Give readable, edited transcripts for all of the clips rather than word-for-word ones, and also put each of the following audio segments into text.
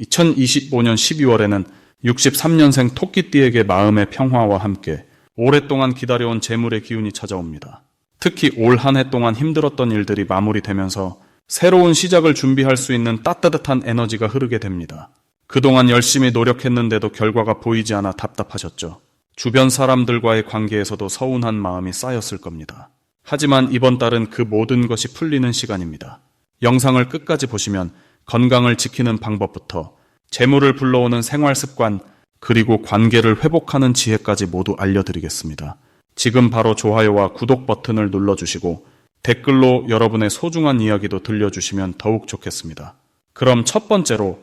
2025년 12월에는 63년생 토끼띠에게 마음의 평화와 함께 오랫동안 기다려온 재물의 기운이 찾아옵니다. 특히 올 한 해 동안 힘들었던 일들이 마무리되면서 새로운 시작을 준비할 수 있는 따뜻한 에너지가 흐르게 됩니다. 그동안 열심히 노력했는데도 결과가 보이지 않아 답답하셨죠. 주변 사람들과의 관계에서도 서운한 마음이 쌓였을 겁니다. 하지만 이번 달은 그 모든 것이 풀리는 시간입니다. 영상을 끝까지 보시면 건강을 지키는 방법부터 재물을 불러오는 생활 습관, 그리고 관계를 회복하는 지혜까지 모두 알려드리겠습니다. 지금 바로 좋아요와 구독 버튼을 눌러주시고 댓글로 여러분의 소중한 이야기도 들려주시면 더욱 좋겠습니다. 그럼 첫 번째로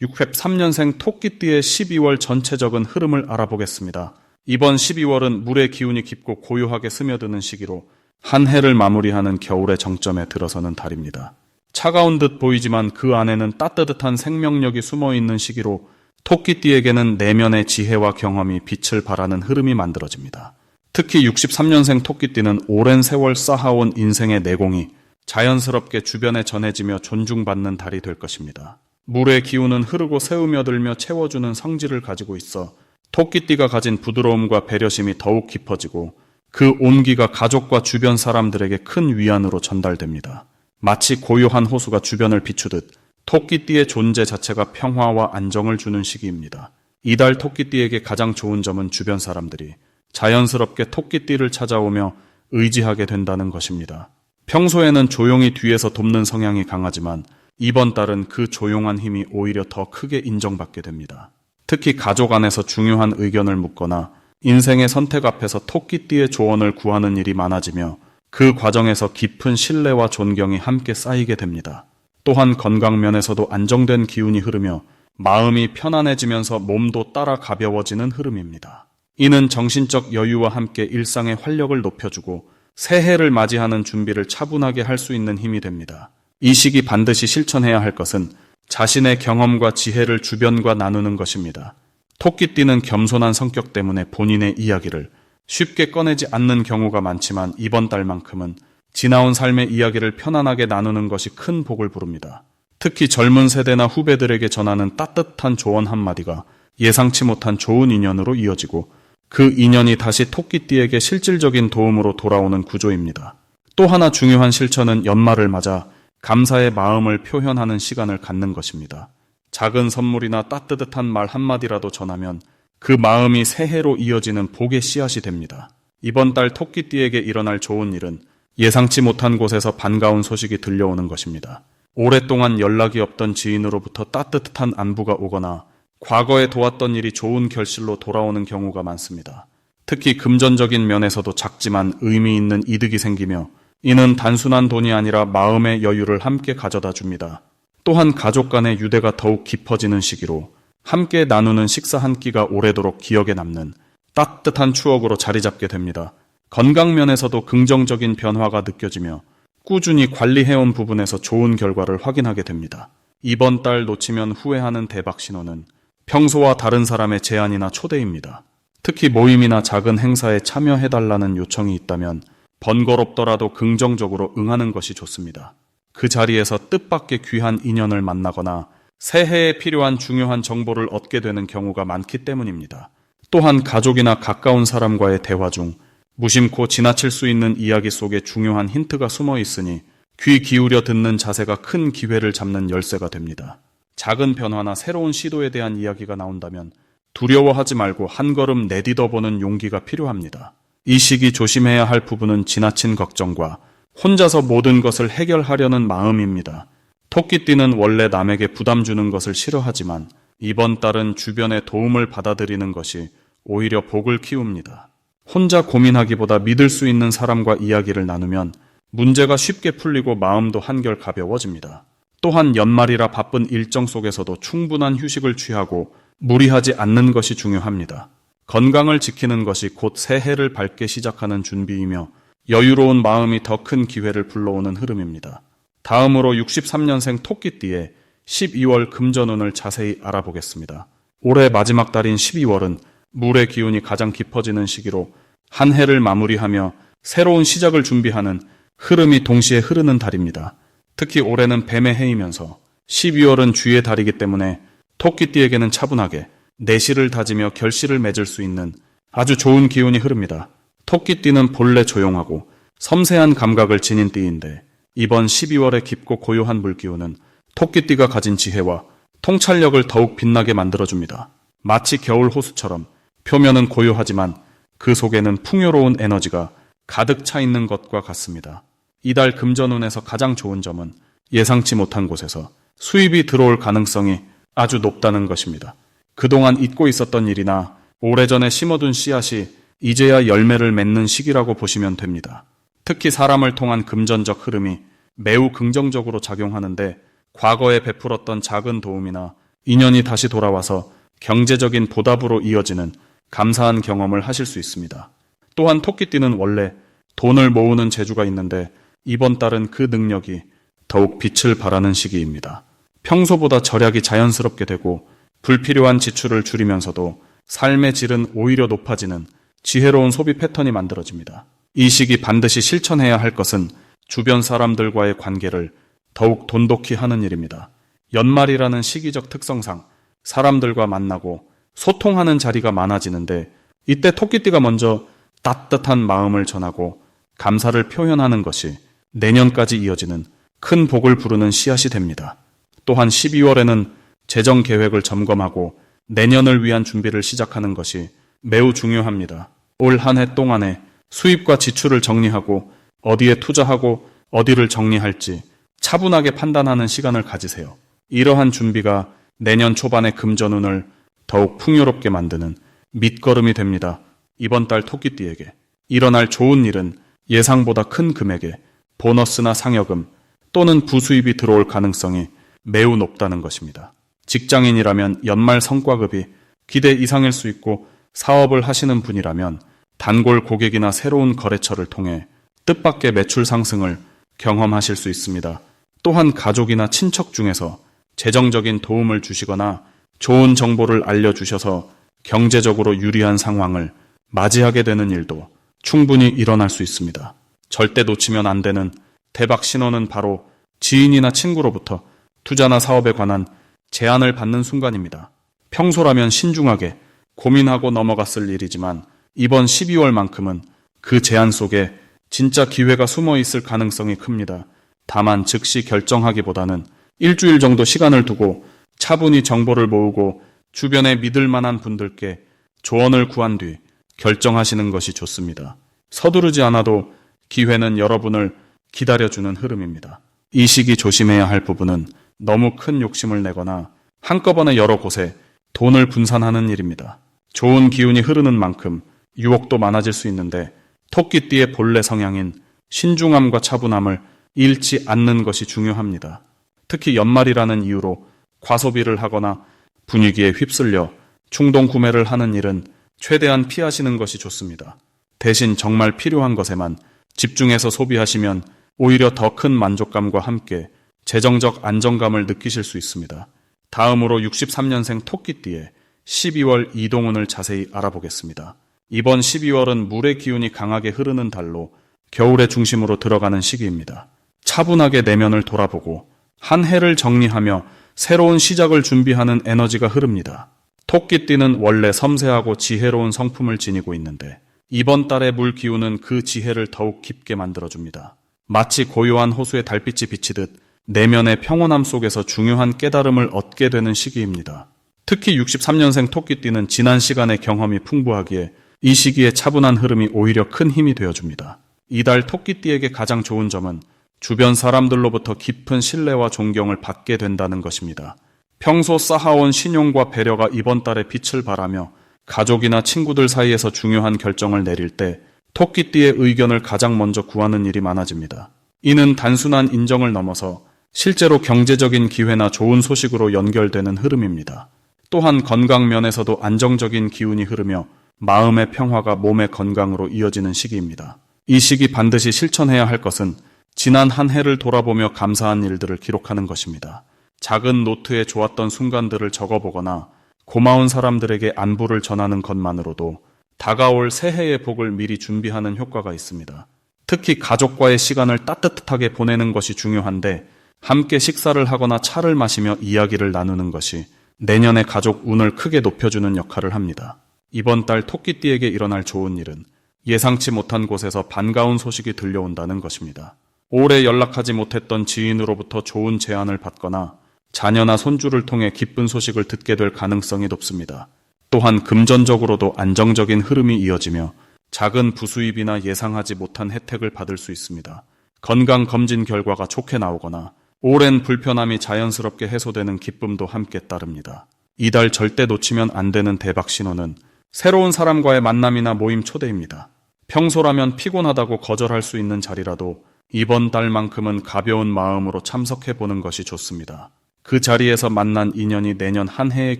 63년생 토끼띠의 12월 전체적인 흐름을 알아보겠습니다. 이번 12월은 물의 기운이 깊고 고요하게 스며드는 시기로 한 해를 마무리하는 겨울의 정점에 들어서는 달입니다. 차가운 듯 보이지만 그 안에는 따뜻한 생명력이 숨어있는 시기로 토끼띠에게는 내면의 지혜와 경험이 빛을 발하는 흐름이 만들어집니다. 특히 63년생 토끼띠는 오랜 세월 쌓아온 인생의 내공이 자연스럽게 주변에 전해지며 존중받는 달이 될 것입니다. 물의 기운은 흐르고 새우며들며 채워주는 성질을 가지고 있어 토끼띠가 가진 부드러움과 배려심이 더욱 깊어지고 그 온기가 가족과 주변 사람들에게 큰 위안으로 전달됩니다. 마치 고요한 호수가 주변을 비추듯 토끼띠의 존재 자체가 평화와 안정을 주는 시기입니다. 이달 토끼띠에게 가장 좋은 점은 주변 사람들이 자연스럽게 토끼띠를 찾아오며 의지하게 된다는 것입니다. 평소에는 조용히 뒤에서 돕는 성향이 강하지만 이번 달은 그 조용한 힘이 오히려 더 크게 인정받게 됩니다. 특히 가족 안에서 중요한 의견을 묻거나 인생의 선택 앞에서 토끼띠의 조언을 구하는 일이 많아지며 그 과정에서 깊은 신뢰와 존경이 함께 쌓이게 됩니다. 또한 건강 면에서도 안정된 기운이 흐르며 마음이 편안해지면서 몸도 따라 가벼워지는 흐름입니다. 이는 정신적 여유와 함께 일상의 활력을 높여주고 새해를 맞이하는 준비를 차분하게 할 수 있는 힘이 됩니다. 이 시기 반드시 실천해야 할 것은 자신의 경험과 지혜를 주변과 나누는 것입니다. 토끼띠는 겸손한 성격 때문에 본인의 이야기를 쉽게 꺼내지 않는 경우가 많지만 이번 달만큼은 지나온 삶의 이야기를 편안하게 나누는 것이 큰 복을 부릅니다. 특히 젊은 세대나 후배들에게 전하는 따뜻한 조언 한마디가 예상치 못한 좋은 인연으로 이어지고 그 인연이 다시 토끼띠에게 실질적인 도움으로 돌아오는 구조입니다. 또 하나 중요한 실천은 연말을 맞아 감사의 마음을 표현하는 시간을 갖는 것입니다. 작은 선물이나 따뜻한 말 한마디라도 전하면 그 마음이 새해로 이어지는 복의 씨앗이 됩니다. 이번 달 토끼띠에게 일어날 좋은 일은 예상치 못한 곳에서 반가운 소식이 들려오는 것입니다. 오랫동안 연락이 없던 지인으로부터 따뜻한 안부가 오거나 과거에 도왔던 일이 좋은 결실로 돌아오는 경우가 많습니다. 특히 금전적인 면에서도 작지만 의미 있는 이득이 생기며 이는 단순한 돈이 아니라 마음의 여유를 함께 가져다 줍니다. 또한 가족 간의 유대가 더욱 깊어지는 시기로 함께 나누는 식사 한 끼가 오래도록 기억에 남는 따뜻한 추억으로 자리 잡게 됩니다. 건강 면에서도 긍정적인 변화가 느껴지며 꾸준히 관리해온 부분에서 좋은 결과를 확인하게 됩니다. 이번 달 놓치면 후회하는 대박 신호는 평소와 다른 사람의 제안이나 초대입니다. 특히 모임이나 작은 행사에 참여해달라는 요청이 있다면 번거롭더라도 긍정적으로 응하는 것이 좋습니다. 그 자리에서 뜻밖의 귀한 인연을 만나거나 새해에 필요한 중요한 정보를 얻게 되는 경우가 많기 때문입니다. 또한 가족이나 가까운 사람과의 대화 중 무심코 지나칠 수 있는 이야기 속에 중요한 힌트가 숨어 있으니 귀 기울여 듣는 자세가 큰 기회를 잡는 열쇠가 됩니다. 작은 변화나 새로운 시도에 대한 이야기가 나온다면 두려워하지 말고 한 걸음 내딛어보는 용기가 필요합니다. 이 시기 조심해야 할 부분은 지나친 걱정과 혼자서 모든 것을 해결하려는 마음입니다. 토끼띠는 원래 남에게 부담 주는 것을 싫어하지만 이번 달은 주변의 도움을 받아들이는 것이 오히려 복을 키웁니다. 혼자 고민하기보다 믿을 수 있는 사람과 이야기를 나누면 문제가 쉽게 풀리고 마음도 한결 가벼워집니다. 또한 연말이라 바쁜 일정 속에서도 충분한 휴식을 취하고 무리하지 않는 것이 중요합니다. 건강을 지키는 것이 곧 새해를 밝게 시작하는 준비이며 여유로운 마음이 더 큰 기회를 불러오는 흐름입니다. 다음으로 63년생 토끼띠의 12월 금전운을 자세히 알아보겠습니다. 올해 마지막 달인 12월은 물의 기운이 가장 깊어지는 시기로 한 해를 마무리하며 새로운 시작을 준비하는 흐름이 동시에 흐르는 달입니다. 특히 올해는 뱀의 해이면서 12월은 쥐의 달이기 때문에 토끼띠에게는 차분하게 내실을 다지며 결실을 맺을 수 있는 아주 좋은 기운이 흐릅니다. 토끼띠는 본래 조용하고 섬세한 감각을 지닌 띠인데 이번 12월의 깊고 고요한 물기운은 토끼띠가 가진 지혜와 통찰력을 더욱 빛나게 만들어줍니다. 마치 겨울 호수처럼 표면은 고요하지만 그 속에는 풍요로운 에너지가 가득 차 있는 것과 같습니다. 이달 금전운에서 가장 좋은 점은 예상치 못한 곳에서 수입이 들어올 가능성이 아주 높다는 것입니다. 그동안 잊고 있었던 일이나 오래전에 심어둔 씨앗이 이제야 열매를 맺는 시기라고 보시면 됩니다. 특히 사람을 통한 금전적 흐름이 매우 긍정적으로 작용하는데 과거에 베풀었던 작은 도움이나 인연이 다시 돌아와서 경제적인 보답으로 이어지는 감사한 경험을 하실 수 있습니다. 또한 토끼띠는 원래 돈을 모으는 재주가 있는데 이번 달은 그 능력이 더욱 빛을 발하는 시기입니다. 평소보다 절약이 자연스럽게 되고 불필요한 지출을 줄이면서도 삶의 질은 오히려 높아지는 지혜로운 소비 패턴이 만들어집니다. 이 시기 반드시 실천해야 할 것은 주변 사람들과의 관계를 더욱 돈독히 하는 일입니다. 연말이라는 시기적 특성상 사람들과 만나고 소통하는 자리가 많아지는데 이때 토끼띠가 먼저 따뜻한 마음을 전하고 감사를 표현하는 것이 내년까지 이어지는 큰 복을 부르는 씨앗이 됩니다. 또한 12월에는 재정 계획을 점검하고 내년을 위한 준비를 시작하는 것이 매우 중요합니다. 올 한 해 동안에 수입과 지출을 정리하고 어디에 투자하고 어디를 정리할지 차분하게 판단하는 시간을 가지세요. 이러한 준비가 내년 초반의 금전운을 더욱 풍요롭게 만드는 밑거름이 됩니다. 이번 달 토끼띠에게 일어날 좋은 일은 예상보다 큰 금액의 보너스나 상여금 또는 부수입이 들어올 가능성이 매우 높다는 것입니다. 직장인이라면 연말 성과급이 기대 이상일 수 있고 사업을 하시는 분이라면 단골 고객이나 새로운 거래처를 통해 뜻밖의 매출 상승을 경험하실 수 있습니다. 또한 가족이나 친척 중에서 재정적인 도움을 주시거나 좋은 정보를 알려주셔서 경제적으로 유리한 상황을 맞이하게 되는 일도 충분히 일어날 수 있습니다. 절대 놓치면 안 되는 대박 신호는 바로 지인이나 친구로부터 투자나 사업에 관한 제안을 받는 순간입니다. 평소라면 신중하게 고민하고 넘어갔을 일이지만 이번 12월만큼은 그 제안 속에 진짜 기회가 숨어 있을 가능성이 큽니다. 다만 즉시 결정하기보다는 일주일 정도 시간을 두고 차분히 정보를 모으고 주변에 믿을 만한 분들께 조언을 구한 뒤 결정하시는 것이 좋습니다. 서두르지 않아도 기회는 여러분을 기다려주는 흐름입니다. 이 시기 조심해야 할 부분은 너무 큰 욕심을 내거나 한꺼번에 여러 곳에 돈을 분산하는 일입니다. 좋은 기운이 흐르는 만큼 유혹도 많아질 수 있는데 토끼띠의 본래 성향인 신중함과 차분함을 잃지 않는 것이 중요합니다. 특히 연말이라는 이유로 과소비를 하거나 분위기에 휩쓸려 충동 구매를 하는 일은 최대한 피하시는 것이 좋습니다. 대신 정말 필요한 것에만 집중해서 소비하시면 오히려 더 큰 만족감과 함께 재정적 안정감을 느끼실 수 있습니다. 다음으로 63년생 토끼띠의 12월 이동운을 자세히 알아보겠습니다. 이번 12월은 물의 기운이 강하게 흐르는 달로 겨울의 중심으로 들어가는 시기입니다. 차분하게 내면을 돌아보고 한 해를 정리하며 새로운 시작을 준비하는 에너지가 흐릅니다. 토끼띠는 원래 섬세하고 지혜로운 성품을 지니고 있는데 이번 달의 물 기운은 그 지혜를 더욱 깊게 만들어줍니다. 마치 고요한 호수의 달빛이 비치듯 내면의 평온함 속에서 중요한 깨달음을 얻게 되는 시기입니다. 특히 63년생 토끼띠는 지난 시간의 경험이 풍부하기에 이 시기의 차분한 흐름이 오히려 큰 힘이 되어줍니다. 이달 토끼띠에게 가장 좋은 점은 주변 사람들로부터 깊은 신뢰와 존경을 받게 된다는 것입니다. 평소 쌓아온 신용과 배려가 이번 달에 빛을 발하며 가족이나 친구들 사이에서 중요한 결정을 내릴 때 토끼띠의 의견을 가장 먼저 구하는 일이 많아집니다. 이는 단순한 인정을 넘어서 실제로 경제적인 기회나 좋은 소식으로 연결되는 흐름입니다. 또한 건강 면에서도 안정적인 기운이 흐르며 마음의 평화가 몸의 건강으로 이어지는 시기입니다. 이 시기 반드시 실천해야 할 것은 지난 한 해를 돌아보며 감사한 일들을 기록하는 것입니다. 작은 노트에 좋았던 순간들을 적어보거나 고마운 사람들에게 안부를 전하는 것만으로도 다가올 새해의 복을 미리 준비하는 효과가 있습니다. 특히 가족과의 시간을 따뜻하게 보내는 것이 중요한데 함께 식사를 하거나 차를 마시며 이야기를 나누는 것이 내년의 가족 운을 크게 높여주는 역할을 합니다. 이번 달 토끼띠에게 일어날 좋은 일은 예상치 못한 곳에서 반가운 소식이 들려온다는 것입니다. 오래 연락하지 못했던 지인으로부터 좋은 제안을 받거나 자녀나 손주를 통해 기쁜 소식을 듣게 될 가능성이 높습니다. 또한 금전적으로도 안정적인 흐름이 이어지며 작은 부수입이나 예상하지 못한 혜택을 받을 수 있습니다. 건강검진 결과가 좋게 나오거나 오랜 불편함이 자연스럽게 해소되는 기쁨도 함께 따릅니다. 이달 절대 놓치면 안 되는 대박 신호는 새로운 사람과의 만남이나 모임 초대입니다. 평소라면 피곤하다고 거절할 수 있는 자리라도 이번 달만큼은 가벼운 마음으로 참석해보는 것이 좋습니다. 그 자리에서 만난 인연이 내년 한 해의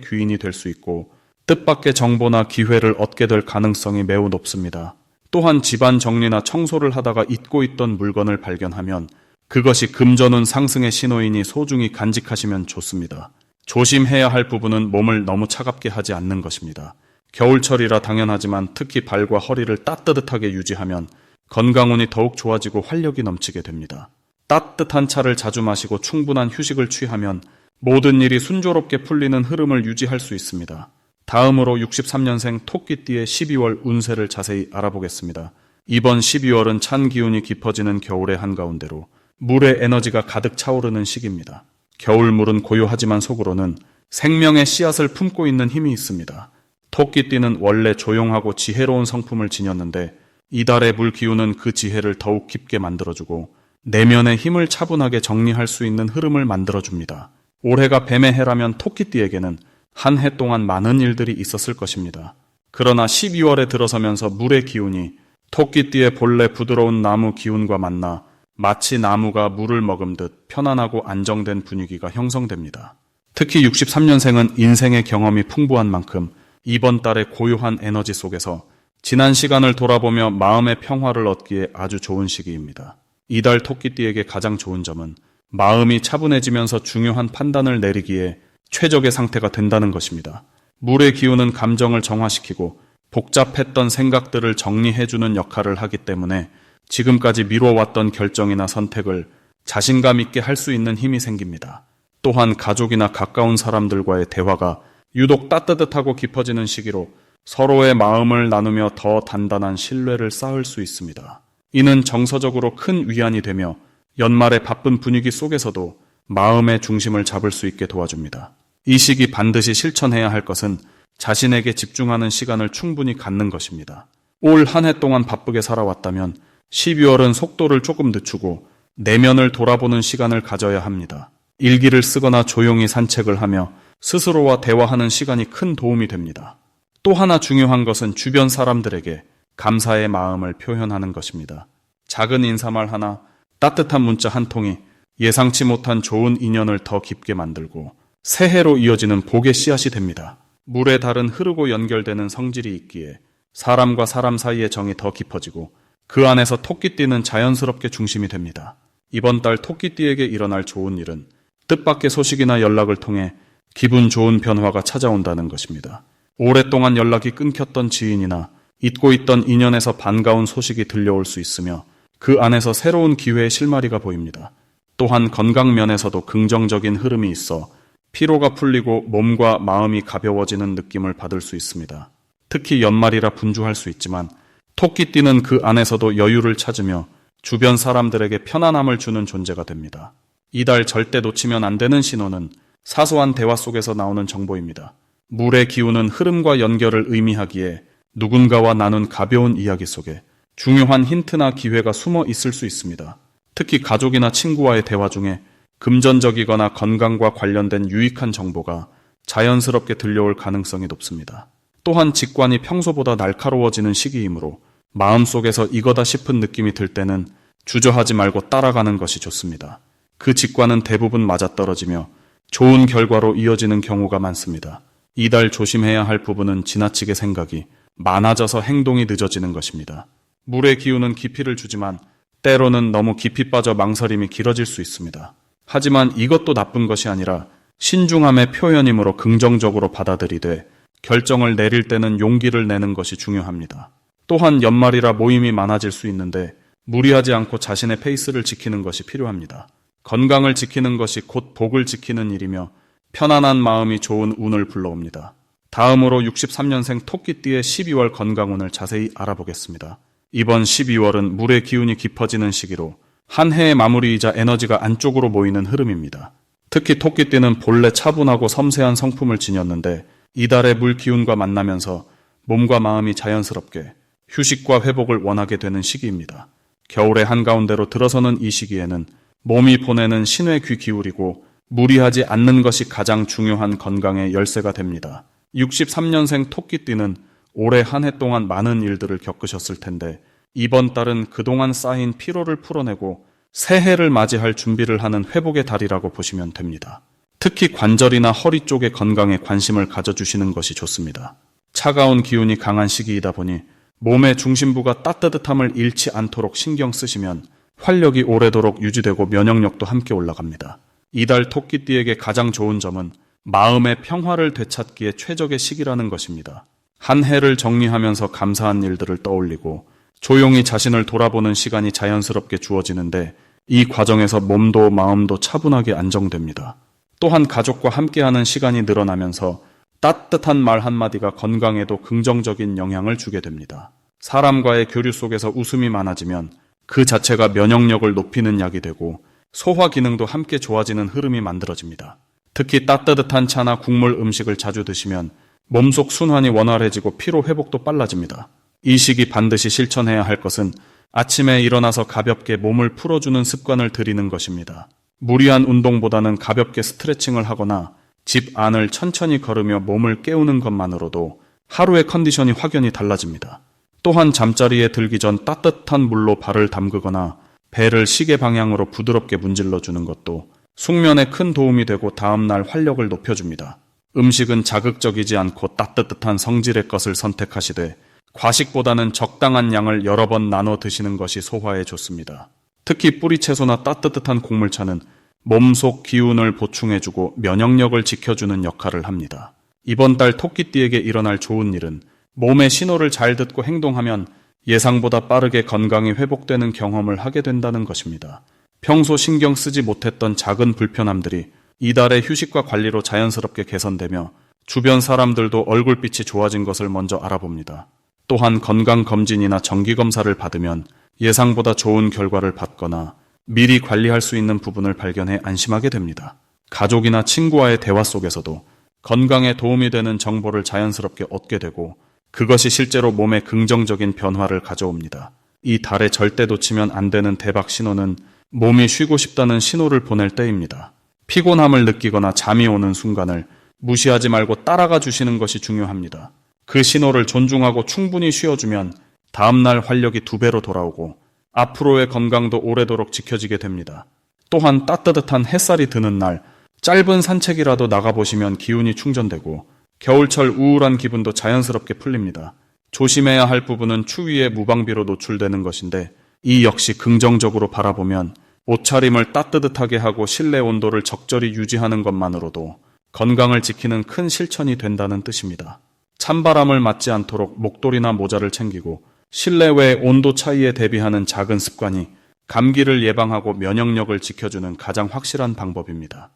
귀인이 될 수 있고 뜻밖의 정보나 기회를 얻게 될 가능성이 매우 높습니다. 또한 집안 정리나 청소를 하다가 잊고 있던 물건을 발견하면 그것이 금전운 상승의 신호이니 소중히 간직하시면 좋습니다. 조심해야 할 부분은 몸을 너무 차갑게 하지 않는 것입니다. 겨울철이라 당연하지만 특히 발과 허리를 따뜻하게 유지하면 건강운이 더욱 좋아지고 활력이 넘치게 됩니다. 따뜻한 차를 자주 마시고 충분한 휴식을 취하면 모든 일이 순조롭게 풀리는 흐름을 유지할 수 있습니다. 다음으로 63년생 토끼띠의 12월 운세를 자세히 알아보겠습니다. 이번 12월은 찬 기운이 깊어지는 겨울의 한가운데로 물의 에너지가 가득 차오르는 시기입니다. 겨울물은 고요하지만 속으로는 생명의 씨앗을 품고 있는 힘이 있습니다. 토끼띠는 원래 조용하고 지혜로운 성품을 지녔는데 이달의 물 기운은 그 지혜를 더욱 깊게 만들어주고 내면의 힘을 차분하게 정리할 수 있는 흐름을 만들어줍니다. 올해가 뱀의 해라면 토끼띠에게는 한 해 동안 많은 일들이 있었을 것입니다. 그러나 12월에 들어서면서 물의 기운이 토끼띠의 본래 부드러운 나무 기운과 만나 마치 나무가 물을 머금듯 편안하고 안정된 분위기가 형성됩니다. 특히 63년생은 인생의 경험이 풍부한 만큼 이번 달의 고요한 에너지 속에서 지난 시간을 돌아보며 마음의 평화를 얻기에 아주 좋은 시기입니다. 이달 토끼띠에게 가장 좋은 점은 마음이 차분해지면서 중요한 판단을 내리기에 최적의 상태가 된다는 것입니다. 물의 기운은 감정을 정화시키고 복잡했던 생각들을 정리해주는 역할을 하기 때문에 지금까지 미뤄왔던 결정이나 선택을 자신감 있게 할 수 있는 힘이 생깁니다. 또한 가족이나 가까운 사람들과의 대화가 유독 따뜻하고 깊어지는 시기로 서로의 마음을 나누며 더 단단한 신뢰를 쌓을 수 있습니다. 이는 정서적으로 큰 위안이 되며 연말의 바쁜 분위기 속에서도 마음의 중심을 잡을 수 있게 도와줍니다. 이 시기 반드시 실천해야 할 것은 자신에게 집중하는 시간을 충분히 갖는 것입니다. 올 한 해 동안 바쁘게 살아왔다면 12월은 속도를 조금 늦추고 내면을 돌아보는 시간을 가져야 합니다. 일기를 쓰거나 조용히 산책을 하며 스스로와 대화하는 시간이 큰 도움이 됩니다. 또 하나 중요한 것은 주변 사람들에게 감사의 마음을 표현하는 것입니다. 작은 인사말 하나, 따뜻한 문자 한 통이 예상치 못한 좋은 인연을 더 깊게 만들고 새해로 이어지는 복의 씨앗이 됩니다. 물의 달은 흐르고 연결되는 성질이 있기에 사람과 사람 사이의 정이 더 깊어지고 그 안에서 토끼띠는 자연스럽게 중심이 됩니다. 이번 달 토끼띠에게 일어날 좋은 일은 뜻밖의 소식이나 연락을 통해 기분 좋은 변화가 찾아온다는 것입니다. 오랫동안 연락이 끊겼던 지인이나 잊고 있던 인연에서 반가운 소식이 들려올 수 있으며 그 안에서 새로운 기회의 실마리가 보입니다. 또한 건강 면에서도 긍정적인 흐름이 있어 피로가 풀리고 몸과 마음이 가벼워지는 느낌을 받을 수 있습니다. 특히 연말이라 분주할 수 있지만 토끼띠는 그 안에서도 여유를 찾으며 주변 사람들에게 편안함을 주는 존재가 됩니다. 이달 절대 놓치면 안 되는 신호는 사소한 대화 속에서 나오는 정보입니다. 물의 기운은 흐름과 연결을 의미하기에 누군가와 나눈 가벼운 이야기 속에 중요한 힌트나 기회가 숨어 있을 수 있습니다. 특히 가족이나 친구와의 대화 중에 금전적이거나 건강과 관련된 유익한 정보가 자연스럽게 들려올 가능성이 높습니다. 또한 직관이 평소보다 날카로워지는 시기이므로 마음속에서 이거다 싶은 느낌이 들 때는 주저하지 말고 따라가는 것이 좋습니다. 그 직관은 대부분 맞아떨어지며 좋은 결과로 이어지는 경우가 많습니다. 이달 조심해야 할 부분은 지나치게 생각이 많아져서 행동이 늦어지는 것입니다. 물의 기운은 깊이를 주지만 때로는 너무 깊이 빠져 망설임이 길어질 수 있습니다. 하지만 이것도 나쁜 것이 아니라 신중함의 표현이므로 긍정적으로 받아들이되 결정을 내릴 때는 용기를 내는 것이 중요합니다. 또한 연말이라 모임이 많아질 수 있는데 무리하지 않고 자신의 페이스를 지키는 것이 필요합니다. 건강을 지키는 것이 곧 복을 지키는 일이며 편안한 마음이 좋은 운을 불러옵니다. 다음으로 63년생 토끼띠의 12월 건강운을 자세히 알아보겠습니다. 이번 12월은 물의 기운이 깊어지는 시기로 한 해의 마무리이자 에너지가 안쪽으로 모이는 흐름입니다. 특히 토끼띠는 본래 차분하고 섬세한 성품을 지녔는데 이달의 물 기운과 만나면서 몸과 마음이 자연스럽게 휴식과 회복을 원하게 되는 시기입니다. 겨울의 한가운데로 들어서는 이 시기에는 몸이 보내는 신의 귀 기울이고 무리하지 않는 것이 가장 중요한 건강의 열쇠가 됩니다. 63년생 토끼띠는 올해 한 해 동안 많은 일들을 겪으셨을 텐데 이번 달은 그동안 쌓인 피로를 풀어내고 새해를 맞이할 준비를 하는 회복의 달이라고 보시면 됩니다. 특히 관절이나 허리 쪽의 건강에 관심을 가져주시는 것이 좋습니다. 차가운 기운이 강한 시기이다 보니 몸의 중심부가 따뜻함을 잃지 않도록 신경 쓰시면 활력이 오래도록 유지되고 면역력도 함께 올라갑니다. 이달 토끼띠에게 가장 좋은 점은 마음의 평화를 되찾기에 최적의 시기라는 것입니다. 한 해를 정리하면서 감사한 일들을 떠올리고 조용히 자신을 돌아보는 시간이 자연스럽게 주어지는데 이 과정에서 몸도 마음도 차분하게 안정됩니다. 또한 가족과 함께하는 시간이 늘어나면서 따뜻한 말 한마디가 건강에도 긍정적인 영향을 주게 됩니다. 사람과의 교류 속에서 웃음이 많아지면 그 자체가 면역력을 높이는 약이 되고 소화 기능도 함께 좋아지는 흐름이 만들어집니다. 특히 따뜻한 차나 국물 음식을 자주 드시면 몸속 순환이 원활해지고 피로 회복도 빨라집니다. 이 시기 반드시 실천해야 할 것은 아침에 일어나서 가볍게 몸을 풀어주는 습관을 들이는 것입니다. 무리한 운동보다는 가볍게 스트레칭을 하거나 집 안을 천천히 걸으며 몸을 깨우는 것만으로도 하루의 컨디션이 확연히 달라집니다. 또한 잠자리에 들기 전 따뜻한 물로 발을 담그거나 배를 시계 방향으로 부드럽게 문질러 주는 것도 숙면에 큰 도움이 되고 다음날 활력을 높여줍니다. 음식은 자극적이지 않고 따뜻한 성질의 것을 선택하시되 과식보다는 적당한 양을 여러 번 나눠 드시는 것이 소화에 좋습니다. 특히 뿌리채소나 따뜻한 곡물차는 몸속 기운을 보충해주고 면역력을 지켜주는 역할을 합니다. 이번 달 토끼띠에게 일어날 좋은 일은 몸의 신호를 잘 듣고 행동하면 예상보다 빠르게 건강이 회복되는 경험을 하게 된다는 것입니다. 평소 신경 쓰지 못했던 작은 불편함들이 이달의 휴식과 관리로 자연스럽게 개선되며 주변 사람들도 얼굴빛이 좋아진 것을 먼저 알아봅니다. 또한 건강검진이나 정기검사를 받으면 예상보다 좋은 결과를 받거나 미리 관리할 수 있는 부분을 발견해 안심하게 됩니다. 가족이나 친구와의 대화 속에서도 건강에 도움이 되는 정보를 자연스럽게 얻게 되고 그것이 실제로 몸에 긍정적인 변화를 가져옵니다. 이 달에 절대 놓치면 안 되는 대박 신호는 몸이 쉬고 싶다는 신호를 보낼 때입니다. 피곤함을 느끼거나 잠이 오는 순간을 무시하지 말고 따라가 주시는 것이 중요합니다. 그 신호를 존중하고 충분히 쉬어주면 다음날 활력이 2배로 돌아오고 앞으로의 건강도 오래도록 지켜지게 됩니다. 또한 따뜻한 햇살이 드는 날 짧은 산책이라도 나가보시면 기운이 충전되고 겨울철 우울한 기분도 자연스럽게 풀립니다. 조심해야 할 부분은 추위에 무방비로 노출되는 것인데 이 역시 긍정적으로 바라보면 옷차림을 따뜻하게 하고 실내 온도를 적절히 유지하는 것만으로도 건강을 지키는 큰 실천이 된다는 뜻입니다. 찬바람을 맞지 않도록 목도리나 모자를 챙기고 실내외 온도 차이에 대비하는 작은 습관이 감기를 예방하고 면역력을 지켜주는 가장 확실한 방법입니다.